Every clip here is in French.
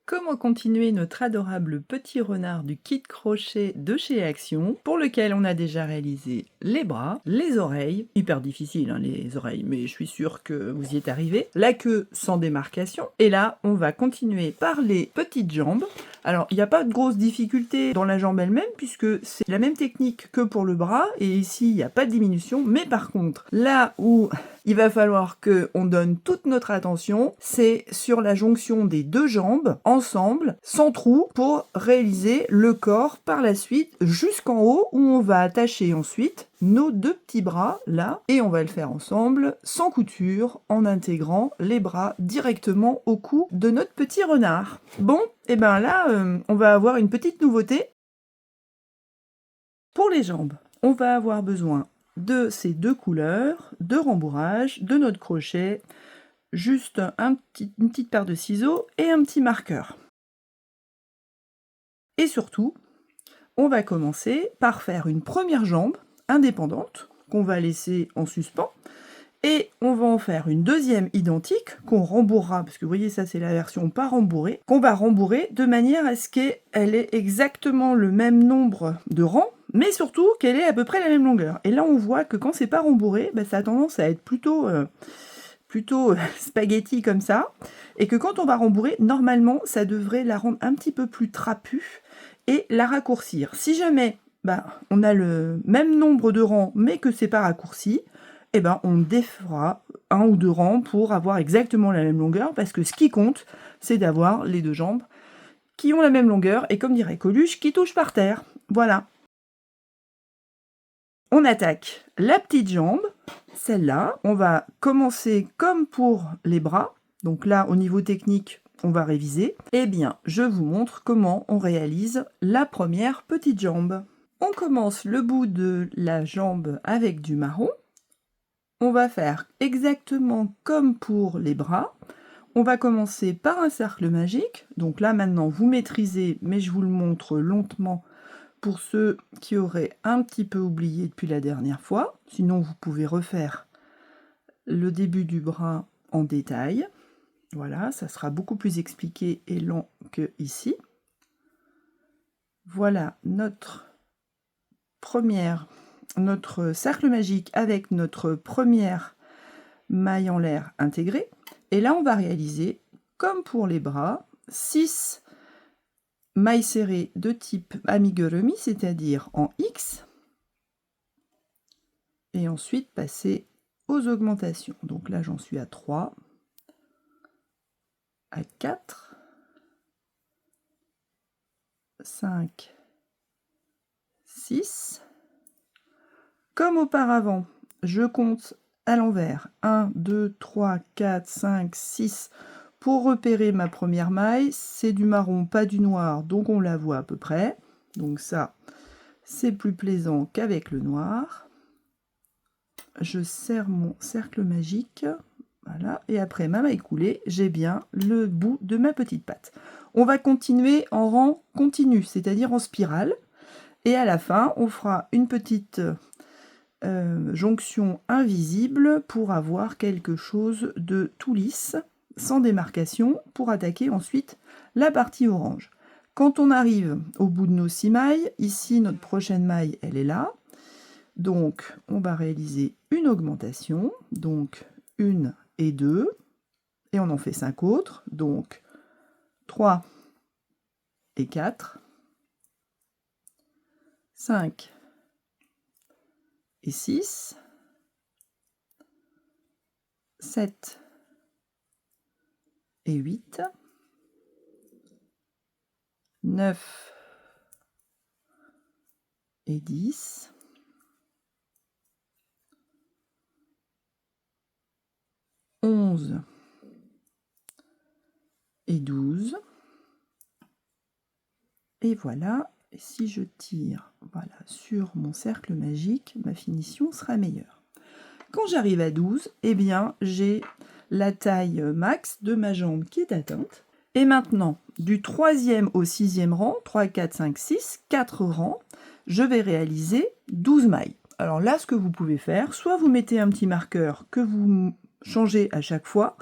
Comment continuer notre adorable petit renard du kit crochet de chez Action, pour lequel on a déjà réalisé les bras, les oreilles, hyper difficile hein, les oreilles, mais je suis sûre que vous y êtes arrivé, la queue sans démarcation, et là on va continuer par les petites jambes. Alors il n'y a pas de grosse difficulté dans la jambe elle-même, puisque c'est la même technique que pour le bras, et ici il n'y a pas de diminution, mais par contre, là où il va falloir qu'on donne toute notre attention, c'est sur la jonction des deux jambes, ensemble, sans trou, pour réaliser le corps par la suite, jusqu'en haut, où on va attacher ensuite nos deux petits bras, là, et on va le faire ensemble, sans couture, en intégrant les bras directement au cou de notre petit renard. Bon, et ben là, on va avoir une petite nouveauté. Pour les jambes, on va avoir besoin de ces deux couleurs, de rembourrage, de notre crochet, juste une petite paire de ciseaux et un petit marqueur. Et surtout, on va commencer par faire une première jambe indépendante qu'on va laisser en suspens et on va en faire une deuxième identique qu'on rembourrera, parce que vous voyez ça c'est la version pas rembourrée, qu'on va rembourrer de manière à ce qu'elle ait exactement le même nombre de rangs, mais surtout qu'elle ait à peu près la même longueur. Et là on voit que quand c'est pas rembourré, ça a tendance à être plutôt spaghetti comme ça, et que quand on va rembourrer, normalement ça devrait la rendre un petit peu plus trapue et la raccourcir. Si jamais on a le même nombre de rangs mais que c'est pas raccourci, on défera un ou deux rangs pour avoir exactement la même longueur, parce que ce qui compte, c'est d'avoir les deux jambes qui ont la même longueur, et comme dirait Coluche, qui touchent par terre. Voilà. On attaque la petite jambe, celle-là. On va commencer comme pour les bras. Donc là, au niveau technique, on va réviser. Eh bien, je vous montre comment on réalise la première petite jambe. On commence le bout de la jambe avec du marron. On va faire exactement comme pour les bras. On va commencer par un cercle magique. Donc là, maintenant, vous maîtrisez, mais je vous le montre lentement pour ceux qui auraient un petit peu oublié depuis la dernière fois. Sinon, vous pouvez refaire le début du bras en détail. Voilà, ça sera beaucoup plus expliqué et lent que ici. Voilà notre cercle magique avec notre première maille en l'air intégrée. Et là, on va réaliser, comme pour les bras, 6 mailles serrées de type amigurumi, c'est-à-dire en X. Et ensuite, passer aux augmentations. Donc là, j'en suis à 3, à 4, 5, 6. Comme auparavant, je compte à l'envers. 1, 2, 3, 4, 5, 6 pour repérer ma première maille. C'est du marron, pas du noir, donc on la voit à peu près. Donc ça, c'est plus plaisant qu'avec le noir. Je serre mon cercle magique. Voilà. Et après ma maille coulée, j'ai bien le bout de ma petite patte. On va continuer en rang continu, c'est-à-dire en spirale. Et à la fin, on fera une petite jonction invisible pour avoir quelque chose de tout lisse, sans démarcation, pour attaquer ensuite la partie orange. Quand on arrive au bout de nos 6 mailles, ici notre prochaine maille, elle est là. Donc on va réaliser une augmentation, donc 1 et 2, et on en fait 5 autres, donc 3 et 4, 5 et 6, 7 et 8, 9 et 10, 11 et 12, et voilà. Et si je tire sur mon cercle magique, ma finition sera meilleure. Quand j'arrive à 12, eh bien, j'ai la taille max de ma jambe qui est atteinte. Et maintenant, du 3e au 6e rang, 3, 4, 5, 6, 4 rangs, je vais réaliser 12 mailles. Alors là, ce que vous pouvez faire, soit vous mettez un petit marqueur que vous changez à chaque fois.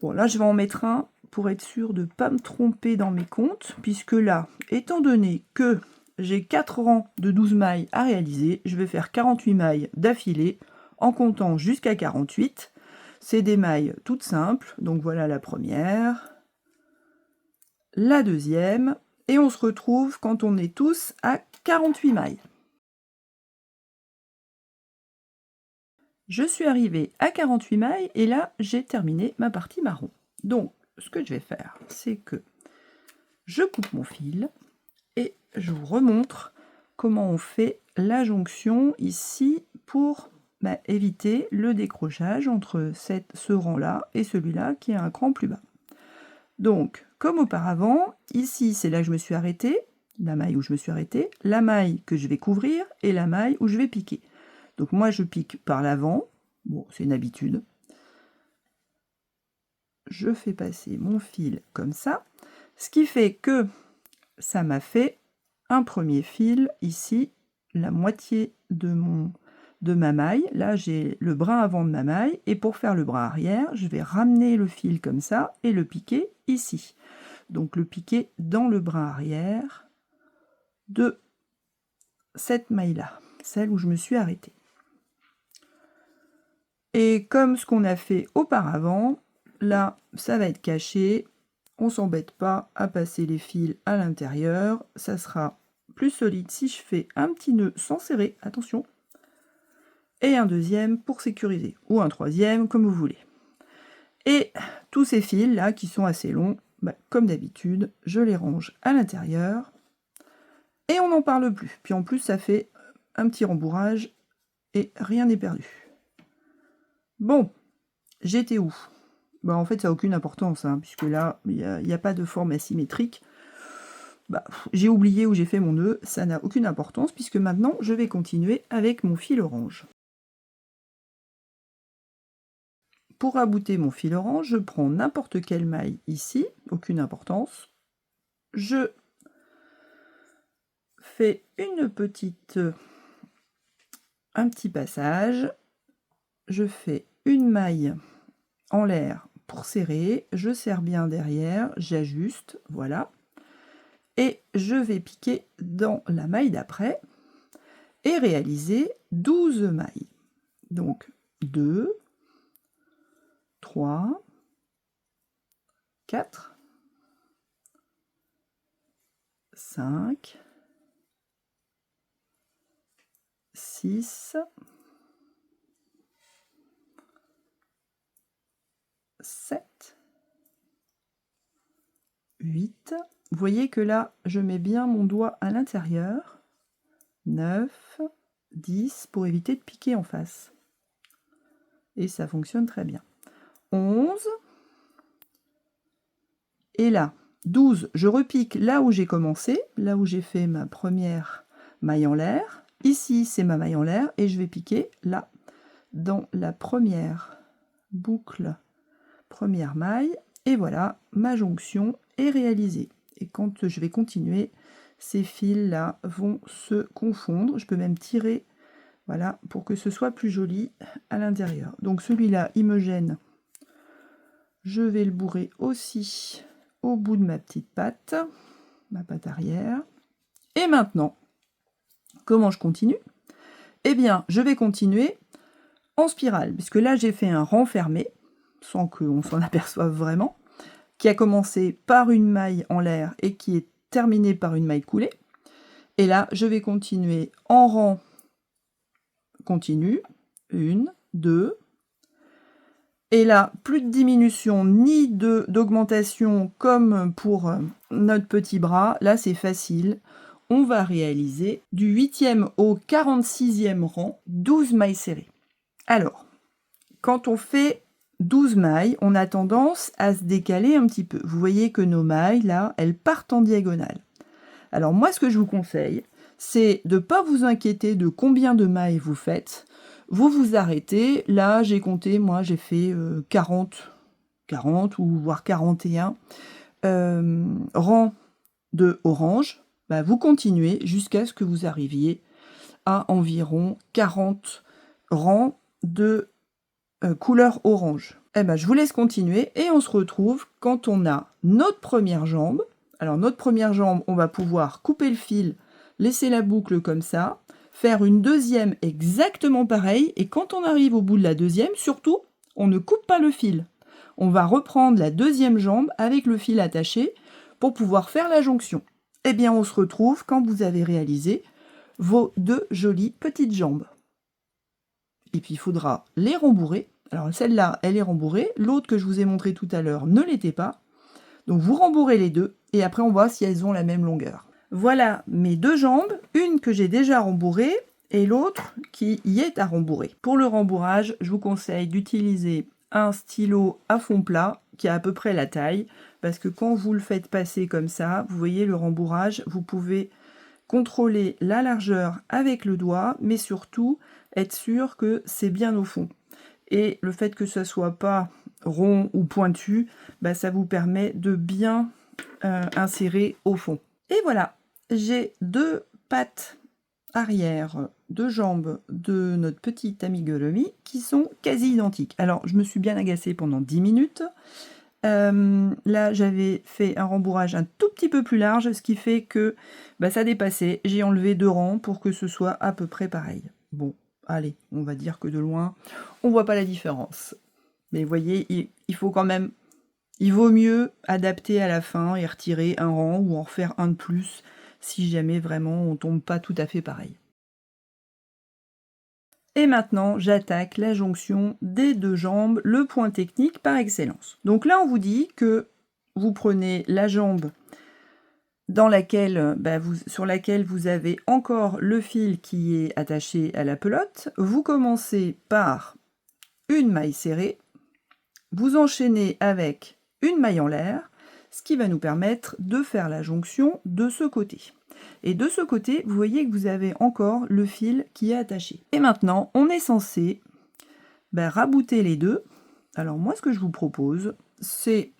Bon, là, je vais en mettre un pour être sûr de ne pas me tromper dans mes comptes, puisque là, étant donné que j'ai 4 rangs de 12 mailles à réaliser, je vais faire 48 mailles d'affilée en comptant jusqu'à 48. C'est des mailles toutes simples, donc voilà la première, la deuxième, et on se retrouve quand on est tous à 48 mailles. Je suis arrivée à 48 mailles et là j'ai terminé ma partie marron. Donc ce que je vais faire, c'est que je coupe mon fil et je vous remontre comment on fait la jonction ici pour éviter le décrochage entre ce rang-là et celui-là qui est un cran plus bas. Donc, comme auparavant, ici c'est là que je me suis arrêtée, la maille où je me suis arrêtée, la maille que je vais couvrir et la maille où je vais piquer. Donc moi je pique par l'avant, bon c'est une habitude. Je fais passer mon fil comme ça, ce qui fait que ça m'a fait un premier fil ici, la moitié de ma maille. Là j'ai le brin avant de ma maille et pour faire le brin arrière, je vais ramener le fil comme ça et le piquer ici. Donc le piquer dans le brin arrière de cette maille-là, celle où je me suis arrêtée. Et comme ce qu'on a fait auparavant, là, ça va être caché. On s'embête pas à passer les fils à l'intérieur. Ça sera plus solide si je fais un petit nœud sans serrer, attention. Et un deuxième pour sécuriser. Ou un troisième, comme vous voulez. Et tous ces fils là, qui sont assez longs, comme d'habitude, je les range à l'intérieur. Et on n'en parle plus. Puis en plus, ça fait un petit rembourrage et rien n'est perdu. Bon, j'étais où? En fait, ça n'a aucune importance, hein, puisque là, il n'y a pas de forme asymétrique. J'ai oublié où j'ai fait mon nœud, ça n'a aucune importance, puisque maintenant, je vais continuer avec mon fil orange. Pour abouter mon fil orange, je prends n'importe quelle maille ici, aucune importance. Je fais un petit passage. Je fais une maille en l'air pour serrer, je serre bien derrière, j'ajuste, voilà. Et je vais piquer dans la maille d'après et réaliser 12 mailles. Donc 2, 3, 4, 5, 6, 7, 8. Vous voyez que là, je mets bien mon doigt à l'intérieur. 9, 10 pour éviter de piquer en face. Et ça fonctionne très bien. 11. Et là, 12, je repique là où j'ai commencé, là où j'ai fait ma première maille en l'air. Ici, c'est ma maille en l'air et je vais piquer là, dans la première boucle, première maille. Et voilà, ma jonction est réalisée. Et quand je vais continuer, ces fils-là vont se confondre. Je peux même tirer, voilà, pour que ce soit plus joli à l'intérieur. Donc celui-là, il me gêne. Je vais le bourrer aussi au bout de ma petite patte, ma patte arrière. Et maintenant, comment je continue? Eh bien, je vais continuer en spirale, puisque là, j'ai fait un rang fermé, sans qu'on s'en aperçoive vraiment, qui a commencé par une maille en l'air et qui est terminé par une maille coulée. Et là, je vais continuer en rang continu, 1, 2, et là, plus de diminution ni d'augmentation comme pour notre petit bras. Là, c'est facile. On va réaliser du 8e au 46e rang, 12 mailles serrées. Alors, quand on fait 12 mailles, on a tendance à se décaler un petit peu. Vous voyez que nos mailles, là, elles partent en diagonale. Alors moi, ce que je vous conseille, c'est de ne pas vous inquiéter de combien de mailles vous faites. Vous vous arrêtez. Là, j'ai compté, moi, j'ai fait 40 ou voire 41 rangs de orange. Vous continuez jusqu'à ce que vous arriviez à environ 40 rangs de couleur orange. Eh ben, je vous laisse continuer et on se retrouve quand on a notre première jambe. Alors notre première jambe, on va pouvoir couper le fil, laisser la boucle comme ça, faire une deuxième exactement pareil, et quand on arrive au bout de la deuxième, surtout, on ne coupe pas le fil. On va reprendre la deuxième jambe avec le fil attaché pour pouvoir faire la jonction. Eh bien, on se retrouve quand vous avez réalisé vos deux jolies petites jambes. Et puis, il faudra les rembourrer. Alors, celle-là, elle est rembourrée. L'autre que je vous ai montré tout à l'heure ne l'était pas. Donc, vous rembourrez les deux. Et après, on voit si elles ont la même longueur. Voilà mes deux jambes. Une que j'ai déjà rembourrée et l'autre qui y est à rembourrer. Pour le rembourrage, je vous conseille d'utiliser un stylo à fond plat qui a à peu près la taille. Parce que quand vous le faites passer comme ça, vous voyez le rembourrage, vous pouvez contrôler la largeur avec le doigt, mais surtout être sûr que c'est bien au fond. Et le fait que ça soit pas rond ou pointu, bah, ça vous permet de bien insérer au fond. Et voilà, j'ai deux pattes arrière, deux jambes de notre petit amigurumi qui sont quasi identiques. Alors, je me suis bien agacée pendant 10 minutes. Là, j'avais fait un rembourrage un tout petit peu plus large, ce qui fait que bah, ça dépassait. J'ai enlevé 2 rangs pour que ce soit à peu près pareil. Bon, allez, on va dire que de loin, on voit pas la différence. Mais vous voyez, il faut quand même... Il vaut mieux adapter à la fin et retirer un rang ou en refaire un de plus si jamais vraiment on tombe pas tout à fait pareil. Et maintenant, j'attaque la jonction des deux jambes, le point technique par excellence. Donc là, on vous dit que vous prenez la jambe dans laquelle, sur laquelle vous avez encore le fil qui est attaché à la pelote. Vous commencez par une maille serrée, vous enchaînez avec une maille en l'air, ce qui va nous permettre de faire la jonction de ce côté. Et de ce côté, vous voyez que vous avez encore le fil qui est attaché. Et maintenant, on est censé rabouter les deux. Alors moi, ce que je vous propose, c'est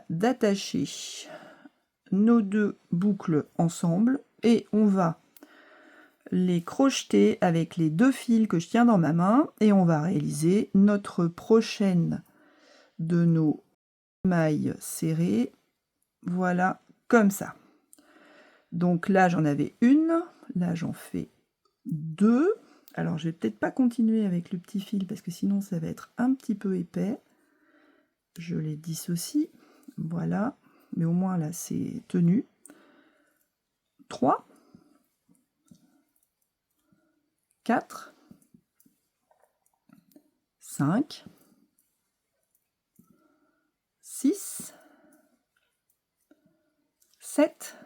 d'attacher nos deux boucles ensemble et on va les crocheter avec les deux fils que je tiens dans ma main et on va réaliser notre prochaine de nos mailles serrées. Voilà, comme ça. Donc là, j'en avais une. Là, j'en fais deux. Alors, je vais peut-être pas continuer avec le petit fil parce que sinon, ça va être un petit peu épais. Je les dissocie. Voilà. Mais au moins, là, c'est tenu. 3. 4. 5. 6. 7.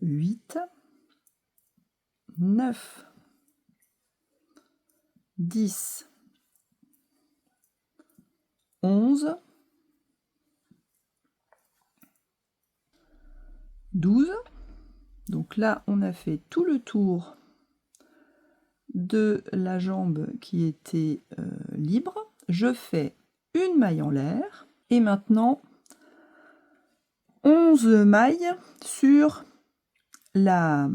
8. 9. 10. 11. 12. Donc là, on a fait tout le tour de la jambe qui était libre. Je fais une maille en l'air et maintenant 11 mailles sur la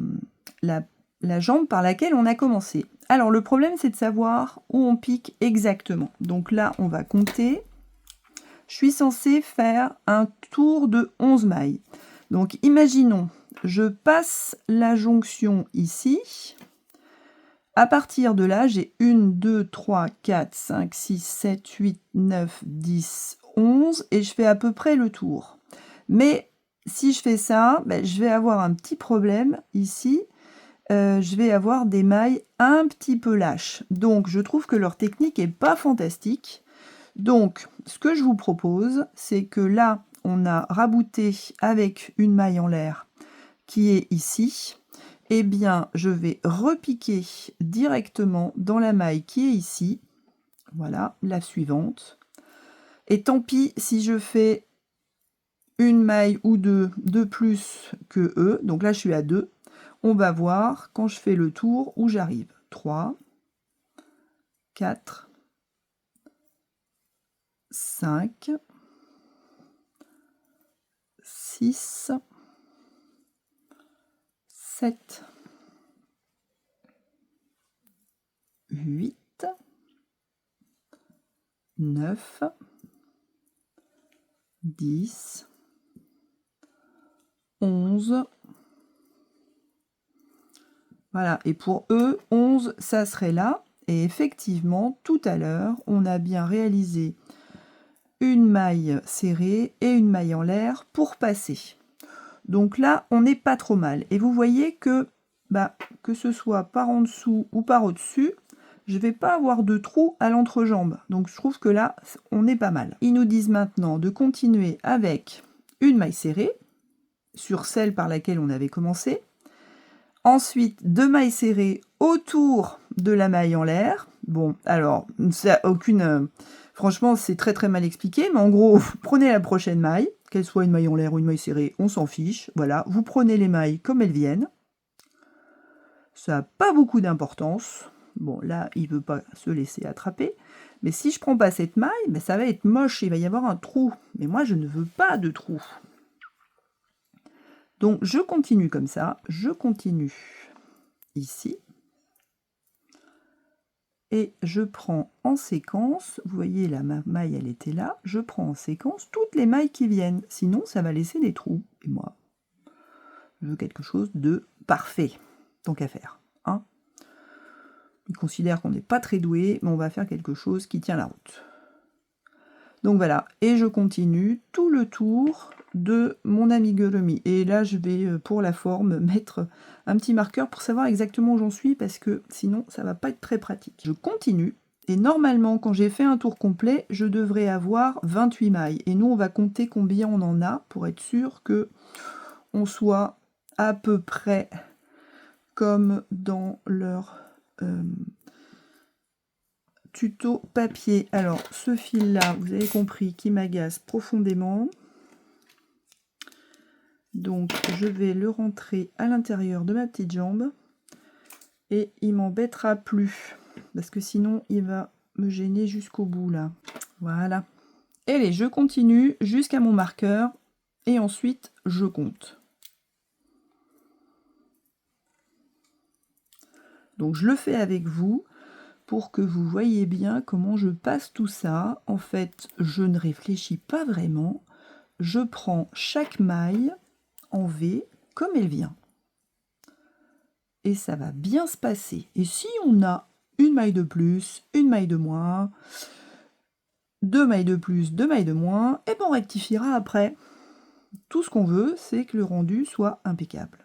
jambe par laquelle on a commencé. Alors le problème, c'est de savoir où on pique exactement. Donc là, on va compter. Je suis censée faire un tour de 11 mailles. Donc imaginons, je passe la jonction ici. À partir de là, j'ai 1, 2, 3, 4, 5, 6, 7, 8, 9, 10, 11 et je fais à peu près le tour. Mais si je fais ça, je vais avoir un petit problème ici. Je vais avoir des mailles un petit peu lâches. Donc, je trouve que leur technique n'est pas fantastique. Donc, ce que je vous propose, c'est que là, on a rabouté avec une maille en l'air qui est ici. Eh bien, je vais repiquer directement dans la maille qui est ici. Voilà, la suivante. Et tant pis si je fais une maille ou deux de plus que eux. Donc là, je suis à 2. On va voir quand je fais le tour où j'arrive. 3, 4, 5, 6, 7, 8, 9, 10, 11. Voilà, et pour eux, 11, ça serait là. Et effectivement, tout à l'heure, on a bien réalisé une maille serrée et une maille en l'air pour passer. Donc là, on n'est pas trop mal. Et vous voyez que, que ce soit par en dessous ou par au-dessus, je ne vais pas avoir de trou à l'entrejambe. Donc je trouve que là, on est pas mal. Ils nous disent maintenant de continuer avec une maille serrée sur celle par laquelle on avait commencé. Ensuite, 2 mailles serrées autour de la maille en l'air. Bon, alors, ça aucune... franchement, c'est très très mal expliqué, mais en gros, prenez la prochaine maille, qu'elle soit une maille en l'air ou une maille serrée, on s'en fiche. Voilà, vous prenez les mailles comme elles viennent. Ça n'a pas beaucoup d'importance. Bon, là, il ne veut pas se laisser attraper. Mais si je prends pas cette maille, ça va être moche, il va y avoir un trou. Mais moi, je ne veux pas de trou. Donc, je continue comme ça. Je continue ici. Et je prends en séquence, vous voyez la maille, elle était là. Je prends en séquence toutes les mailles qui viennent. Sinon, ça va laisser des trous. Et moi, je veux quelque chose de parfait. Tant qu'à faire. Hein. Ils considèrent qu'on n'est pas très doué, mais on va faire quelque chose qui tient la route. Donc voilà, et je continue tout le tour de mon amigurumi. Et là, je vais, pour la forme, mettre un petit marqueur pour savoir exactement où j'en suis, parce que sinon, ça va pas être très pratique. Je continue, et normalement, quand j'ai fait un tour complet, je devrais avoir 28 mailles. Et nous, on va compter combien on en a, pour être sûr que on soit à peu près comme dans leur... tuto papier. Alors, ce fil-là, vous avez compris, qui m'agace profondément. Donc, je vais le rentrer à l'intérieur de ma petite jambe. Et il m'embêtera plus. Parce que sinon, il va me gêner jusqu'au bout, là. Voilà. Et allez, je continue jusqu'à mon marqueur. Et ensuite, je compte. Donc, je le fais avec vous. Pour que vous voyez bien comment je passe tout ça. En fait, je ne réfléchis pas vraiment. Je prends chaque maille en V comme elle vient. Et ça va bien se passer. Et si on a une maille de plus, une maille de moins, 2 mailles de plus, 2 mailles de moins, et ben on rectifiera après. Tout ce qu'on veut, c'est que le rendu soit impeccable.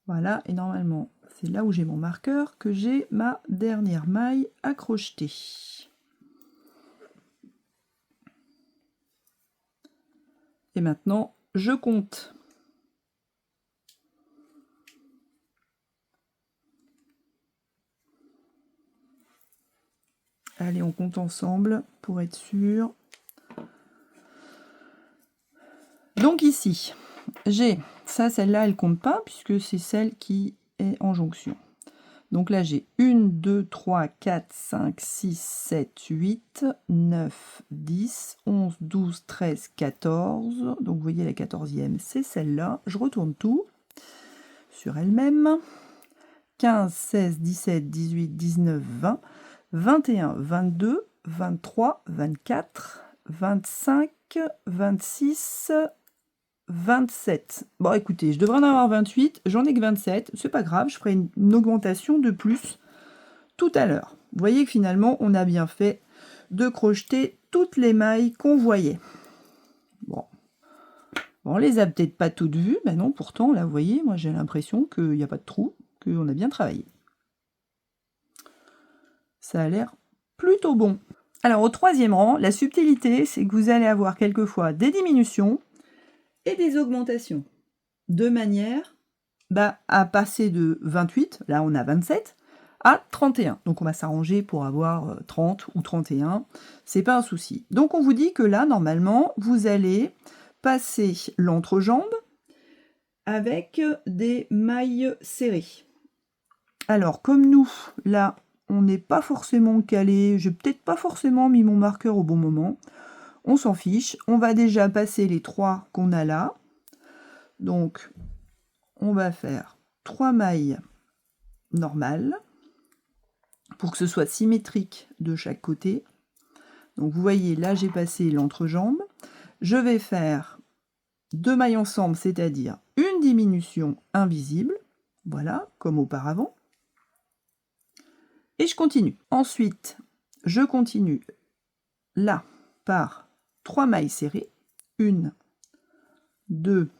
Voilà, et normalement, c'est là où j'ai mon marqueur que j'ai ma dernière maille à crocheter. Et maintenant, je compte. Allez, on compte ensemble pour être sûr. Donc ici, j'ai, ça, celle-là, elle compte pas puisque c'est celle qui est en jonction. Donc là, j'ai 1, 2, 3, 4, 5, 6, 7, 8, 9, 10, 11, 12, 13, 14. Donc vous voyez, la 14e, c'est celle-là. Je retourne tout sur elle-même. 15, 16, 17, 18, 19, 20, 21, 22, 23, 24, 25, 26, 27. Bon, écoutez, je devrais en avoir 28. J'en ai que 27. C'est pas grave, je ferai une augmentation de plus tout à l'heure. Vous voyez que finalement, on a bien fait de crocheter toutes les mailles qu'on voyait. Bon, on les a peut-être pas toutes vues. Ben non, pourtant, là, vous voyez, moi, j'ai l'impression qu'il n'y a pas de trou, qu'on a bien travaillé. Ça a l'air plutôt bon. Alors, au 3e rang, la subtilité, c'est que vous allez avoir quelquefois des diminutions et des augmentations, de manière à passer de 28, là on a 27, à 31. Donc on va s'arranger pour avoir 30 ou 31, c'est pas un souci. Donc on vous dit que là, normalement, vous allez passer l'entrejambe avec des mailles serrées. Alors, comme nous, là, on n'est pas forcément calé, j'ai peut-être pas forcément mis mon marqueur au bon moment, on s'en fiche. On va déjà passer les 3 qu'on a là. Donc, on va faire 3 mailles normales pour que ce soit symétrique de chaque côté. Donc, vous voyez, là, j'ai passé l'entrejambe. Je vais faire 2 mailles ensemble, c'est-à-dire une diminution invisible. Voilà, comme auparavant. Et je continue. Ensuite, je continue là par 3 mailles serrées. 1, 2,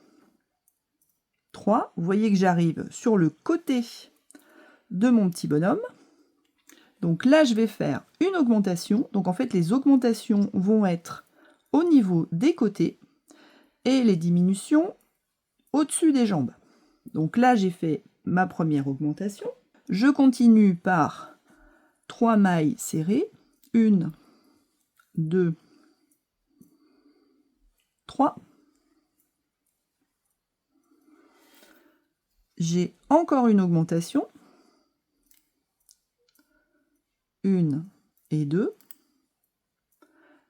3. Vous voyez que j'arrive sur le côté de mon petit bonhomme. Donc là, je vais faire une augmentation. Donc en fait, les augmentations vont être au niveau des côtés et les diminutions au-dessus des jambes. Donc là, j'ai fait ma première augmentation. Je continue par 3 mailles serrées. 1, 2, 3. J'ai encore une augmentation. 1 et 2.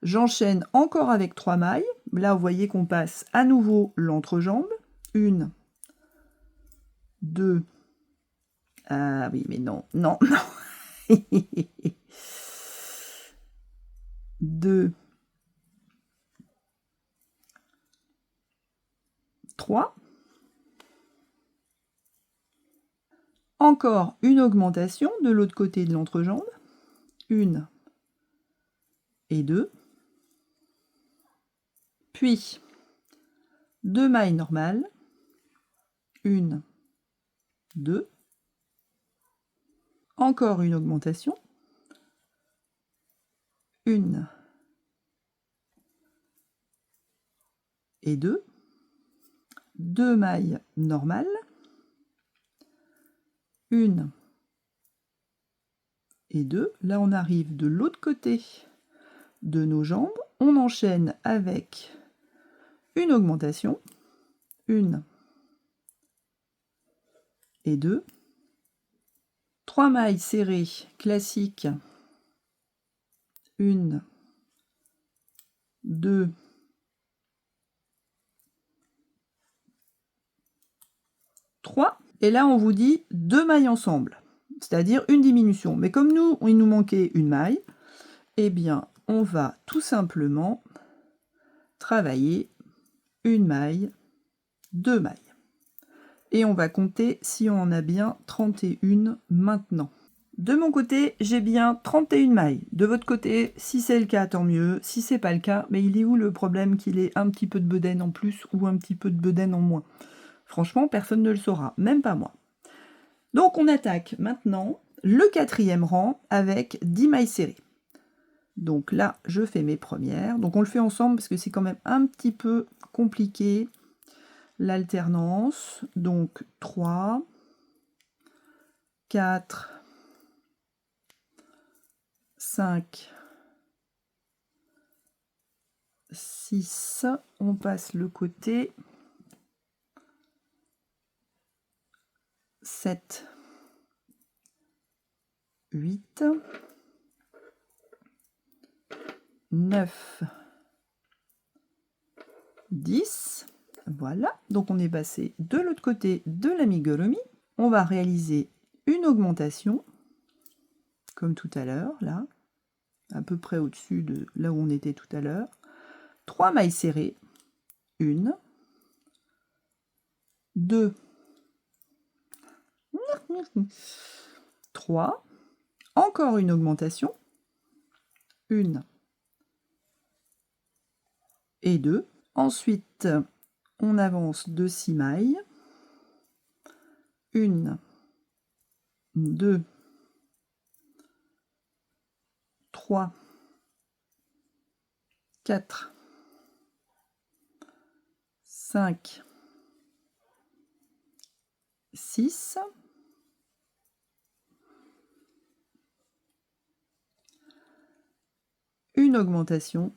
J'enchaîne encore avec 3 mailles. Là, vous voyez qu'on passe à nouveau l'entrejambe. 1, 2. Ah oui, mais non, non, non. 2, 3. Encore une augmentation de l'autre côté de l'entrejambe. 1 et 2. Puis 2 mailles normales. 1, 2. Encore une augmentation. 1 et 2. 2 mailles normales. 1 et 2. Là, on arrive de l'autre côté de nos jambes. On enchaîne avec une augmentation. 1 et 2. 3 mailles serrées classiques. 1, 2, 3. Et là, on vous dit 2 mailles ensemble, c'est-à-dire une diminution. Mais comme nous, il nous manquait une maille, eh bien, on va tout simplement travailler une maille, 2 mailles. Et on va compter si on en a bien 31 maintenant. De mon côté, j'ai bien 31 mailles. De votre côté, si c'est le cas, tant mieux. Si c'est pas le cas, mais il est où le problème qu'il ait un petit peu de bedaine en plus ou un petit peu de bedaine en moins? Franchement, personne ne le saura, même pas moi. Donc on attaque maintenant le 4e rang avec 10 mailles serrées. Donc là, je fais mes premières. Donc on le fait ensemble parce que c'est quand même un petit peu compliqué l'alternance. Donc 3, 4, 5, 6, on passe le côté, 7, 8, 9, 10, voilà. Donc on est passé de l'autre côté de l'amigurumi. On va réaliser une augmentation, comme tout à l'heure, là, à peu près au-dessus de là où on était tout à l'heure. 3 mailles serrées, 1, 2, 3, encore une augmentation, 1 et 2. Ensuite, on avance de 6 mailles, 1, 2, 3, 4, 5, 6, une augmentation,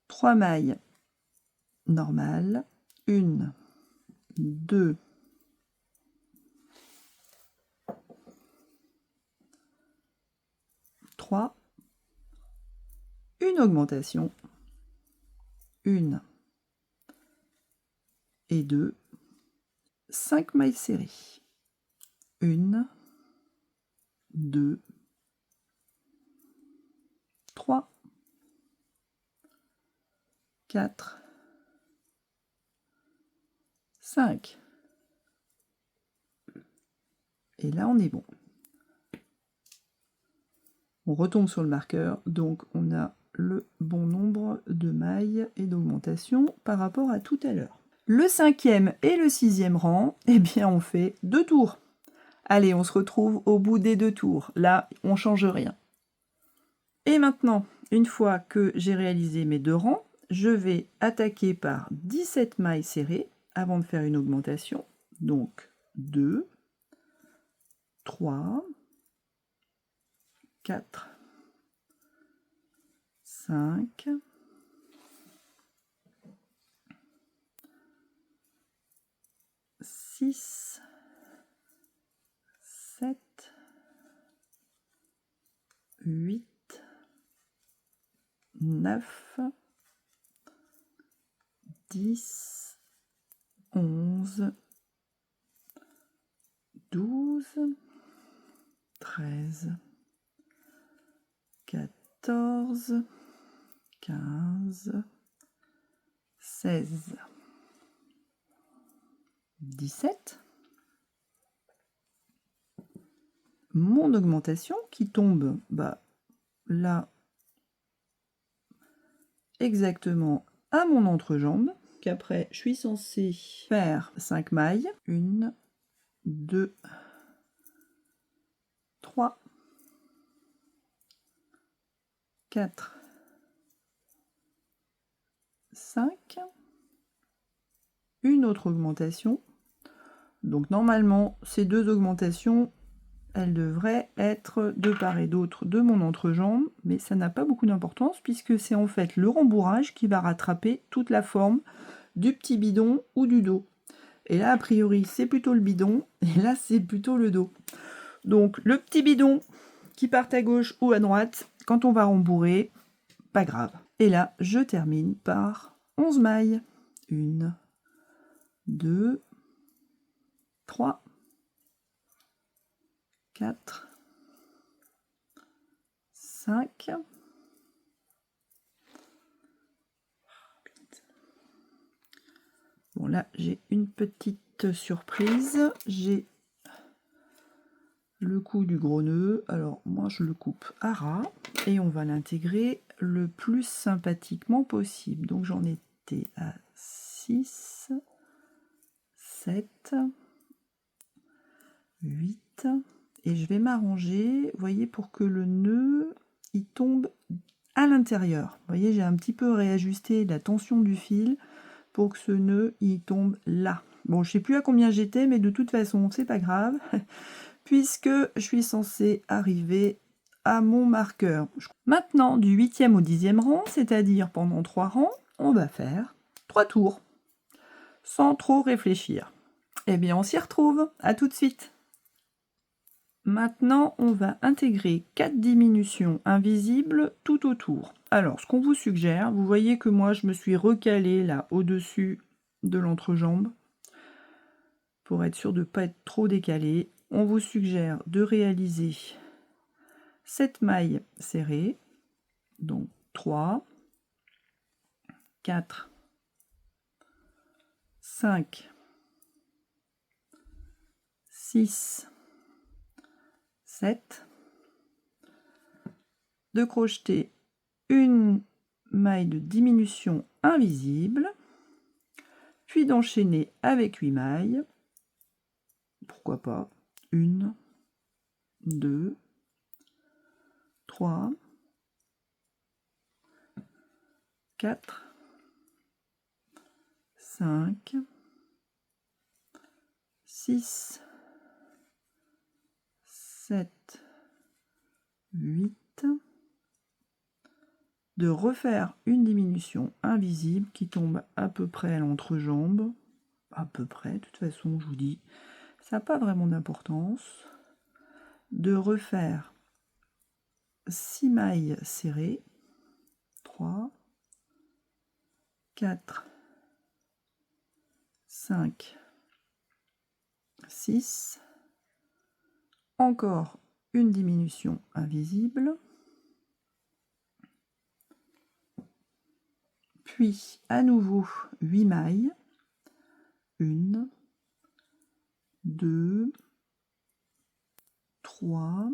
trois mailles normales, 1, 2, 3, une augmentation, 1 et 2, 5 mailles serrées, 1, 2, 3, 4, 5. Et là, on est bon. On retombe sur le marqueur, donc on a le bon nombre de mailles et d'augmentation par rapport à tout à l'heure. Le 5e et le 6e rang, eh bien on fait 2 tours. Allez, on se retrouve au bout des 2 tours. Là, on change rien. Et maintenant, une fois que j'ai réalisé mes 2 rangs, je vais attaquer par 17 mailles serrées avant de faire une augmentation. Donc 2, 3, 4, 5, 6, 7, 8, 9, 10, 11, 12, 13, 14, 15, 16, 17. Mon augmentation qui tombe là exactement à mon entrejambe, qu'après je suis censée faire 5 mailles, 1, 2, 3, 4, 5, une autre augmentation. Donc normalement ces 2 augmentations, elles devraient être de part et d'autre de mon entrejambe, mais ça n'a pas beaucoup d'importance puisque c'est en fait le rembourrage qui va rattraper toute la forme du petit bidon ou du dos. Et là, a priori, c'est plutôt le bidon, et là, c'est plutôt le dos. Donc, le petit bidon qui part à gauche ou à droite, quand on va rembourrer, pas grave. Et là, je termine par 11 mailles. 1, 2, 3, 4, 5, bon là j'ai une petite surprise, j'ai le coup du gros nœud, alors moi je le coupe à ras et on va l'intégrer le plus sympathiquement possible. Donc j'en étais à 6, 7, 8 et je vais m'arranger, vous voyez, pour que le nœud il tombe à l'intérieur. Vous voyez, j'ai un petit peu réajusté la tension du fil pour que ce nœud il tombe là. Bon, je sais plus à combien j'étais, mais de toute façon, c'est pas grave, puisque je suis censée arriver à mon marqueur. Maintenant, du 8e au 10e rang, c'est-à-dire pendant 3 rangs, on va faire 3 tours, sans trop réfléchir. Eh bien, on s'y retrouve, à tout de suite. Maintenant, on va intégrer 4 diminutions invisibles tout autour. Alors, ce qu'on vous suggère, vous voyez que moi, je me suis recalée là au-dessus de l'entrejambe pour être sûr de ne pas être trop décalé. On vous suggère de réaliser 7 mailles serrées, donc 3, 4, 5, 6, 7, de crocheter une maille de diminution invisible, puis d'enchaîner avec 8 mailles, pourquoi pas, 1, 2, 3, 4, 5, 6, 7, 8, de refaire une diminution invisible qui tombe à peu près à l'entrejambe, à peu près, de toute façon je vous dis, ça n'a pas vraiment d'importance, de refaire 6 mailles serrées, 3, 4, 5, 6, encore une diminution invisible, puis à nouveau 8 mailles, 1, 2, 3,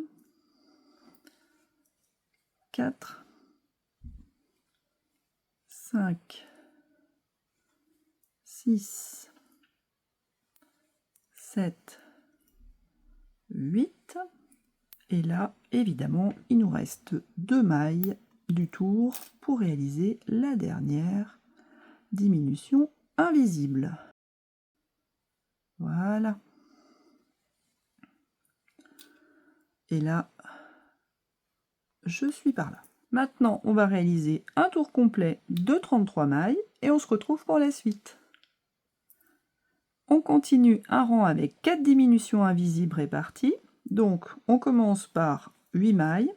4, 5, 6, 7, 8. Et là, évidemment, il nous reste 2 mailles du tour pour réaliser la dernière diminution invisible. Voilà. Et là, je suis par là. Maintenant, on va réaliser un tour complet de 33 mailles et on se retrouve pour la suite. On continue un rang avec 4 diminutions invisibles réparties. Donc, on commence par 8 mailles.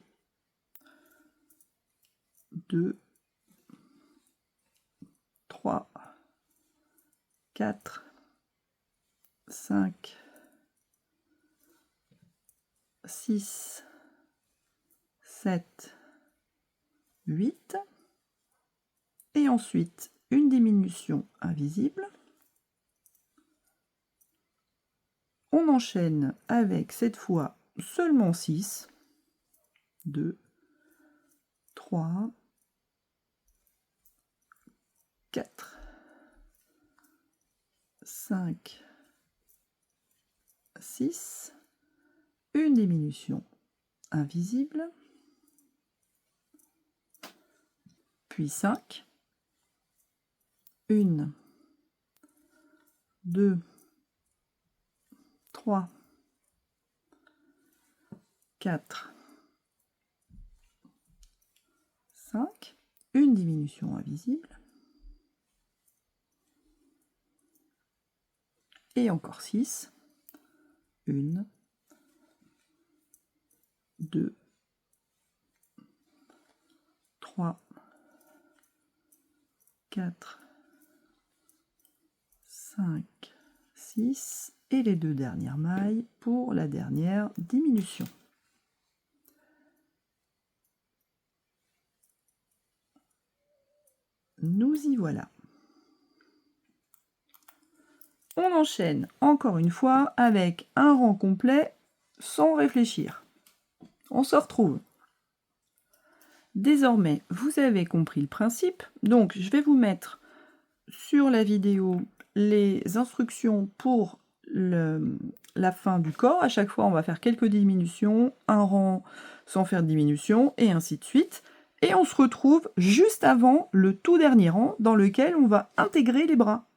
2, 3, 4, 5, 6, 7, 8. Et ensuite, une diminution invisible. On enchaîne avec cette fois seulement 6, 2, 3, 4, 5, 6, une diminution invisible, puis 5, 1, 2, 3, 4, 5, une diminution invisible, et encore 6, 1, 2, 3, 4, 5, 6, et les 2 dernières mailles pour la dernière diminution. Nous y voilà. On enchaîne encore une fois avec un rang complet sans réfléchir. On se retrouve. Désormais, vous avez compris le principe. Donc, je vais vous mettre sur la vidéo les instructions pour la fin du corps. À chaque fois, on va faire quelques diminutions, un rang sans faire de diminution, et ainsi de suite. Et on se retrouve juste avant le tout dernier rang dans lequel on va intégrer les bras.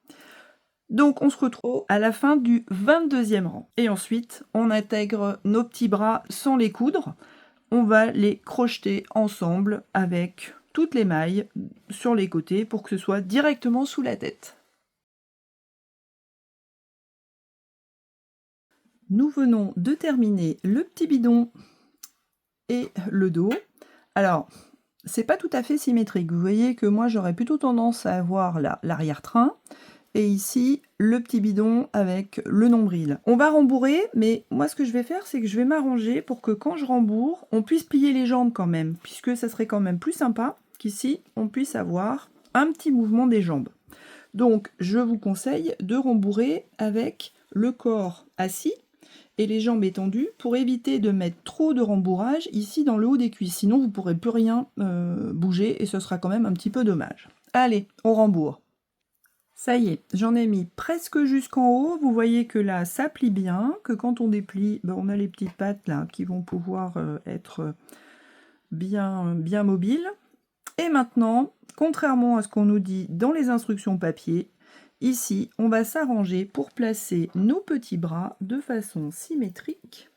Donc on se retrouve à la fin du 22e rang. Et ensuite, on intègre nos petits bras sans les coudre. On va les crocheter ensemble avec toutes les mailles sur les côtés pour que ce soit directement sous la tête. Nous venons de terminer le petit bidon et le dos. Alors, c'est pas tout à fait symétrique. Vous voyez que moi, j'aurais plutôt tendance à avoir l'arrière-train. Et ici, le petit bidon avec le nombril. On va rembourrer, mais moi, ce que je vais faire, c'est que je vais m'arranger pour que quand je rembourre, on puisse plier les jambes quand même, puisque ça serait quand même plus sympa qu'ici, on puisse avoir un petit mouvement des jambes. Donc, je vous conseille de rembourrer avec le corps assis et les jambes étendues pour éviter de mettre trop de rembourrage ici dans le haut des cuisses. Sinon, vous ne pourrez plus rien bouger et ce sera quand même un petit peu dommage. Allez, on rembourre. Ça y est, j'en ai mis presque jusqu'en haut. Vous voyez que là, ça plie bien, que quand on déplie, ben, on a les petites pattes là qui vont pouvoir être bien mobiles. Et maintenant, contrairement à ce qu'on nous dit dans les instructions papier, ici, on va s'arranger pour placer nos petits bras de façon symétrique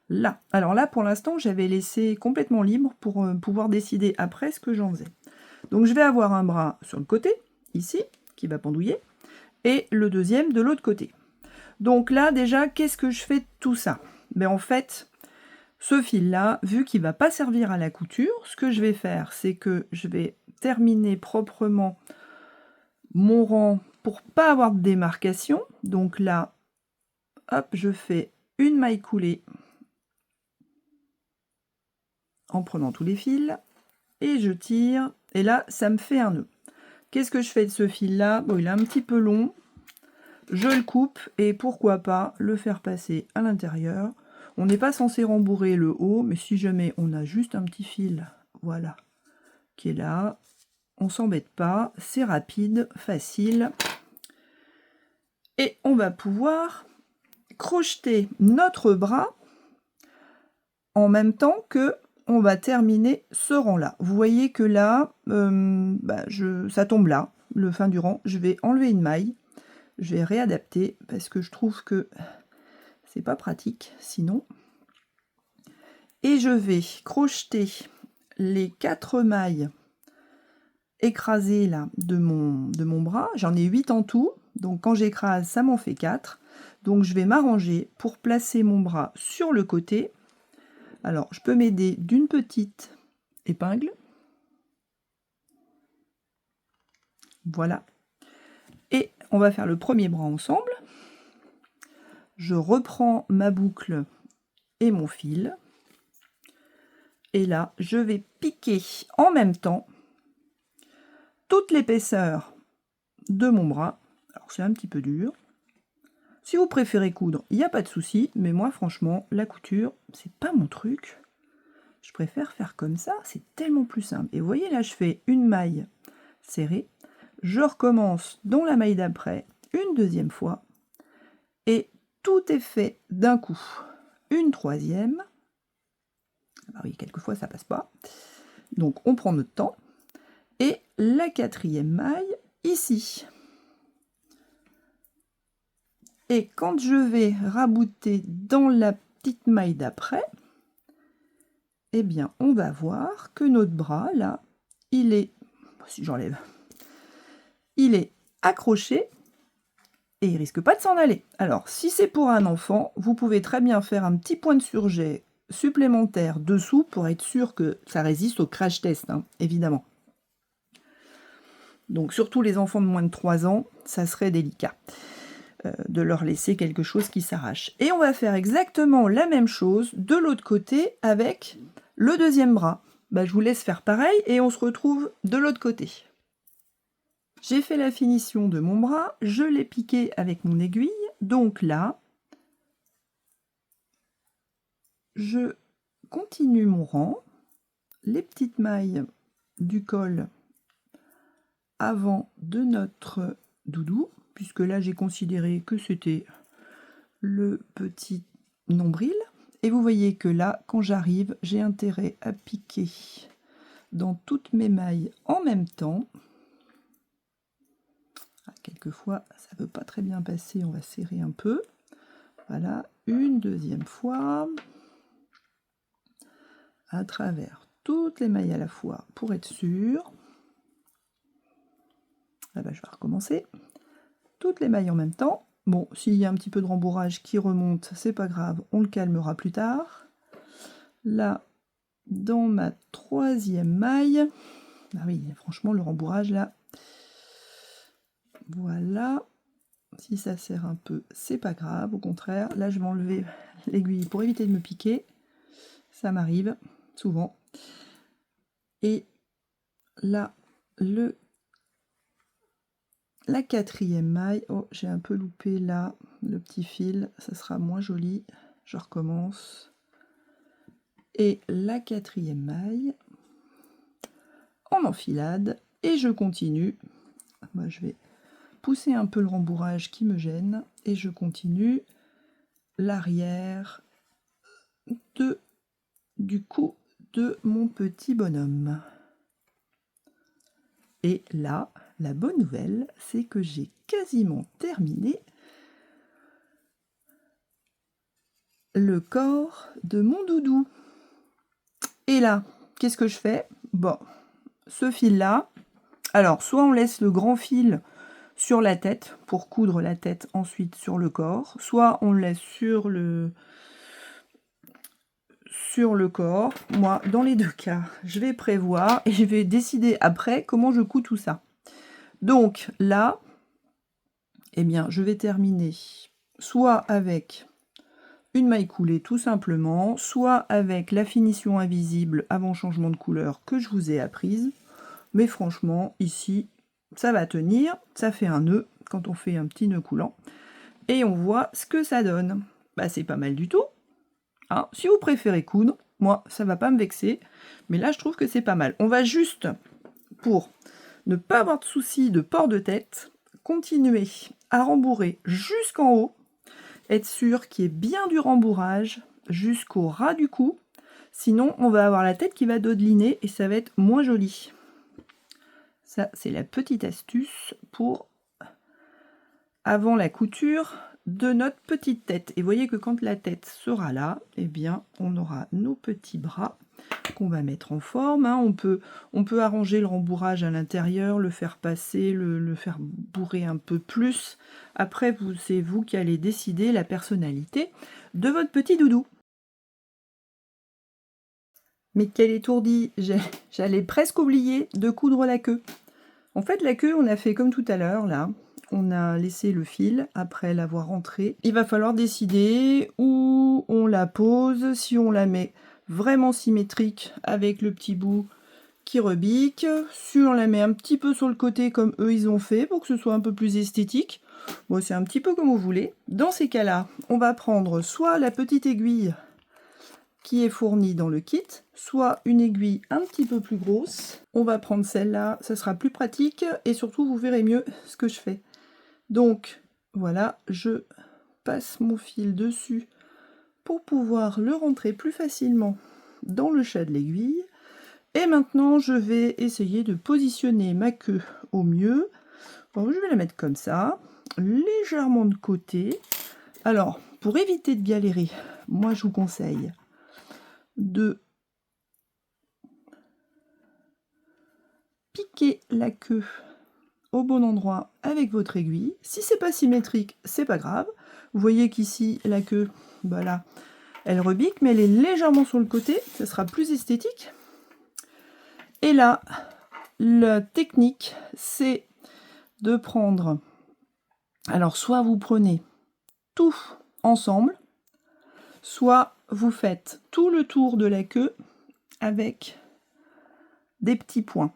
là. Alors là, pour l'instant, j'avais laissé complètement libre pour pouvoir décider après ce que j'en faisais. Donc je vais avoir un bras sur le côté, ici, qui va pendouiller, et le deuxième de l'autre côté. Donc là, déjà, qu'est-ce que je fais de tout ça? Ben, en fait, ce fil-là, vu qu'il ne va pas servir à la couture, ce que je vais faire, c'est que je vais terminer proprement mon rang pour pas avoir de démarcation. Donc là, hop, je fais une maille coulée en prenant tous les fils et je tire et là ça me fait un nœud. Qu'est-ce que je fais de ce fil là? Bon, il est un petit peu long, je le coupe et pourquoi pas le faire passer à l'intérieur. On n'est pas censé rembourrer le haut, mais si jamais on a juste un petit fil, voilà, qui est là, on s'embête pas, c'est rapide, facile et on va pouvoir crocheter notre bras en même temps que on va terminer ce rang là. Vous voyez que là ça tombe là, le fin du rang. Je vais enlever une maille, je vais réadapter parce que je trouve que c'est pas pratique sinon, et je vais crocheter les 4 mailles écrasées là de mon bras. J'en ai 8 en tout, donc quand j'écrase ça m'en fait 4. Donc je vais m'arranger pour placer mon bras sur le côté. Alors, je peux m'aider d'une petite épingle. Voilà. Et on va faire le premier bras ensemble. Je reprends ma boucle et mon fil. Et là, je vais piquer en même temps toute l'épaisseur de mon bras. Alors, c'est un petit peu dur. Si vous préférez coudre, il n'y a pas de souci. Mais moi, franchement, la couture, c'est pas mon truc. Je préfère faire comme ça, c'est tellement plus simple. Et vous voyez, là, je fais une maille serrée. Je recommence dans la maille d'après, une deuxième fois. Et tout est fait d'un coup. Une troisième. Ah oui, quelquefois, ça passe pas. Donc, on prend notre temps. Et la 4e maille, ici. Et quand je vais rabouter dans la petite maille d'après, eh bien, on va voir que notre bras, là, il est, si j'enlève, il est accroché et il risque pas de s'en aller. Alors, si c'est pour un enfant, vous pouvez très bien faire un petit point de surjet supplémentaire dessous pour être sûr que ça résiste au crash test, hein, évidemment. Donc, surtout les enfants de moins de 3 ans, ça serait délicat de leur laisser quelque chose qui s'arrache. Et on va faire exactement la même chose de l'autre côté avec le deuxième bras. Bah, je vous laisse faire pareil et on se retrouve de l'autre côté. J'ai fait la finition de mon bras, je l'ai piqué avec mon aiguille, donc là, je continue mon rang, les petites mailles du col avant de notre doudou, puisque là j'ai considéré que c'était le petit nombril. Et vous voyez que là, quand j'arrive, j'ai intérêt à piquer dans toutes mes mailles en même temps. Quelquefois, ça ne veut pas très bien passer, on va serrer un peu. Voilà, une deuxième fois, à travers toutes les mailles à la fois pour être sûr. Là, je vais recommencer. Toutes les mailles en même temps. Bon, s'il y a un petit peu de rembourrage qui remonte, c'est pas grave, on le calmera plus tard. Là, dans ma 3e maille, ah oui, franchement, le rembourrage là, voilà. Si ça serre un peu, c'est pas grave, au contraire. Là, je vais enlever l'aiguille pour éviter de me piquer. Ça m'arrive souvent. Et là, la 4e maille, oh, j'ai un peu loupé là, le petit fil, ça sera moins joli. Je recommence. Et la 4e maille, en enfilade, et je continue. Moi, je vais pousser un peu le rembourrage qui me gêne, et je continue l'arrière du cou de mon petit bonhomme. Et là, la bonne nouvelle, c'est que j'ai quasiment terminé. le corps de mon doudou. Et là, qu'est-ce que je fais? Bon, ce fil-là, alors soit on laisse le grand fil sur la tête pour coudre la tête ensuite sur le corps, soit on le laisse sur le corps. Moi, dans les deux cas, je vais prévoir et je vais décider après comment je couds tout ça. Donc là, eh bien, je vais terminer soit avec une maille coulée tout simplement, soit avec la finition invisible avant changement de couleur que je vous ai apprise. Mais franchement, ici, ça va tenir, ça fait un nœud quand on fait un petit nœud coulant. Et on voit ce que ça donne. Bah, c'est pas mal du tout. Hein, si vous préférez coudre, moi, ça va pas me vexer. Mais là, je trouve que c'est pas mal. On va juste, pour ne pas avoir de soucis de port de tête, continuer à rembourrer jusqu'en haut. Être sûr qu'il y ait bien du rembourrage jusqu'au ras du cou. Sinon, on va avoir la tête qui va dodeliner et ça va être moins joli. Ça, c'est la petite astuce pour avant la couture de notre petite tête. Et voyez que quand la tête sera là, eh bien, on aura nos petits bras qu'on va mettre en forme. Hein. On peut arranger le rembourrage à l'intérieur, le faire passer, le faire bourrer un peu plus. Après, c'est vous qui allez décider la personnalité de votre petit doudou. Mais quel étourdi, j'allais presque oublier de coudre la queue. En fait, la queue, on a fait comme tout à l'heure, là. On a laissé le fil après l'avoir rentré. Il va falloir décider où on la pose, si on la met vraiment symétrique avec le petit bout qui rebique, si on la met un petit peu sur le côté comme eux ils ont fait pour que ce soit un peu plus esthétique. Bon, c'est un petit peu comme vous voulez. Dans ces cas-là, on va prendre soit la petite aiguille qui est fournie dans le kit, soit une aiguille un petit peu plus grosse. On va prendre celle-là, ça sera plus pratique et surtout vous verrez mieux ce que je fais. Donc voilà, je passe mon fil dessus pour pouvoir le rentrer plus facilement dans le chat de l'aiguille. Et maintenant, je vais essayer de positionner ma queue au mieux. Bon, je vais la mettre comme ça, légèrement de côté. Alors, pour éviter de galérer, moi je vous conseille de piquer la queue au bon endroit avec votre aiguille. Si c'est pas symétrique, c'est pas grave. Vous voyez qu'ici, la queue, bah là, elle rebique, mais elle est légèrement sur le côté, ça sera plus esthétique. Et là, la technique, c'est de prendre... Alors, soit vous prenez tout ensemble, soit vous faites tout le tour de la queue avec des petits points.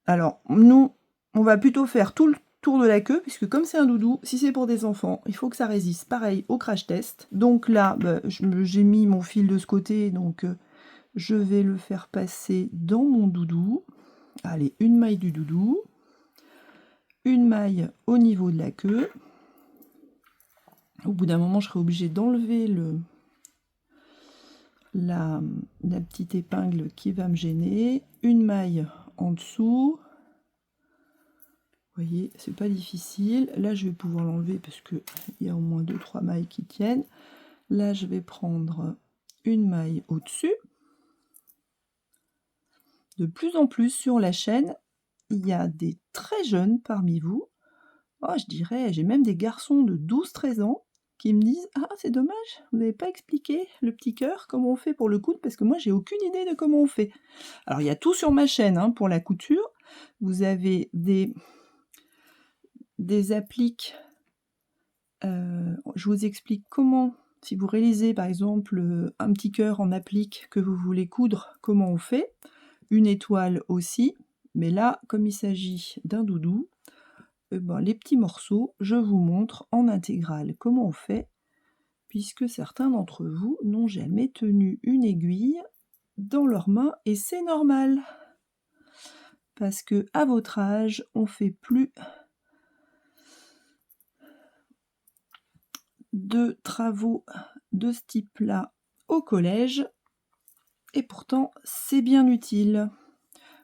Alors, nous, on va plutôt faire tout le tour de la queue, puisque comme c'est un doudou, si c'est pour des enfants, il faut que ça résiste pareil au crash test. Donc là, bah, j'ai mis mon fil de ce côté, donc je vais le faire passer dans mon doudou. Allez, une maille du doudou, une maille au niveau de la queue. Au bout d'un moment, je serai obligée d'enlever la petite épingle qui va me gêner. Une maille en dessous. Vous voyez, c'est pas difficile. Là, je vais pouvoir l'enlever parce qu'il y a au moins 2-3 mailles qui tiennent. Là, je vais prendre une maille au-dessus. De plus en plus sur la chaîne, il y a des très jeunes parmi vous. Oh, je dirais, j'ai même des garçons de 12-13 ans qui me disent « Ah, c'est dommage, vous n'avez pas expliqué le petit cœur, comment on fait pour le coudre, parce que moi, j'ai aucune idée de comment on fait. » Alors, il y a tout sur ma chaîne hein, pour la couture. Vous avez des appliques. Je vous explique comment, si vous réalisez par exemple un petit cœur en applique que vous voulez coudre, comment on fait. Une étoile aussi, mais là, comme il s'agit d'un doudou, les petits morceaux, je vous montre en intégrale comment on fait, puisque certains d'entre vous n'ont jamais tenu une aiguille dans leurs mains, et c'est normal, parce que à votre âge, on fait plus de travaux de ce type-là au collège, et pourtant c'est bien utile.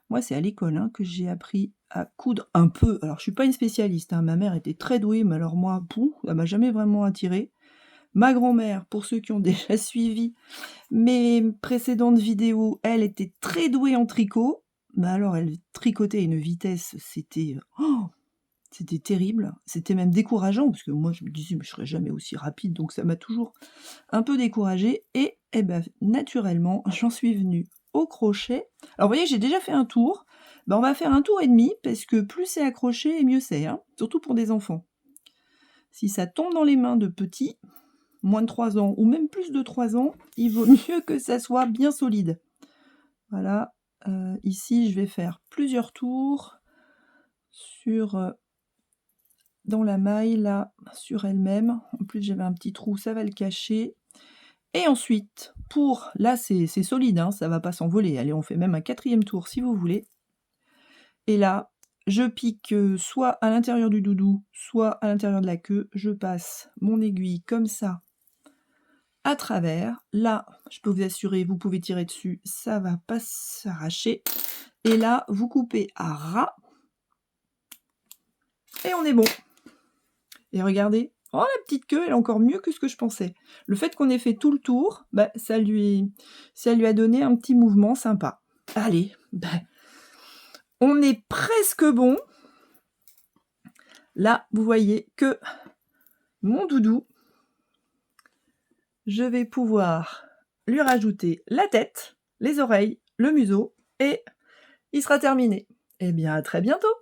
Moi, c'est à l'école hein, que j'ai appris à coudre un peu. Alors, je suis pas une spécialiste. Hein. Ma mère était très douée, mais alors moi, ça m'a jamais vraiment attiré. Ma grand-mère, pour ceux qui ont déjà suivi mes précédentes vidéos, elle était très douée en tricot. Mais alors elle tricotait à une vitesse, c'était terrible. C'était même décourageant parce que moi je me disais: «Mais je serai jamais aussi rapide», donc ça m'a toujours un peu découragée et bah, naturellement, j'en suis venue au crochet. Alors vous voyez, j'ai déjà fait un tour. Bah, on va faire un tour et demi parce que plus c'est accroché et mieux c'est, hein, surtout pour des enfants. Si ça tombe dans les mains de petits, moins de 3 ans ou même plus de 3 ans, il vaut mieux que ça soit bien solide. Voilà, ici je vais faire plusieurs tours sur, dans la maille là, sur elle-même. En plus j'avais un petit trou, ça va le cacher. Et ensuite, pour là c'est solide, hein, ça va pas s'envoler. Allez, on fait même un 4e tour si vous voulez. Et là, je pique, soit à l'intérieur du doudou, soit à l'intérieur de la queue. Je passe mon aiguille comme ça, à travers. Là, je peux vous assurer, vous pouvez tirer dessus, ça va pas s'arracher. Et là, vous coupez à ras. Et on est bon. Et regardez, oh la petite queue, elle est encore mieux que ce que je pensais. Le fait qu'on ait fait tout le tour, bah, ça lui a donné un petit mouvement sympa. Allez, bah, on est presque bon. Là, vous voyez que mon doudou, je vais pouvoir lui rajouter la tête, les oreilles, le museau et il sera terminé. Eh bien, à très bientôt!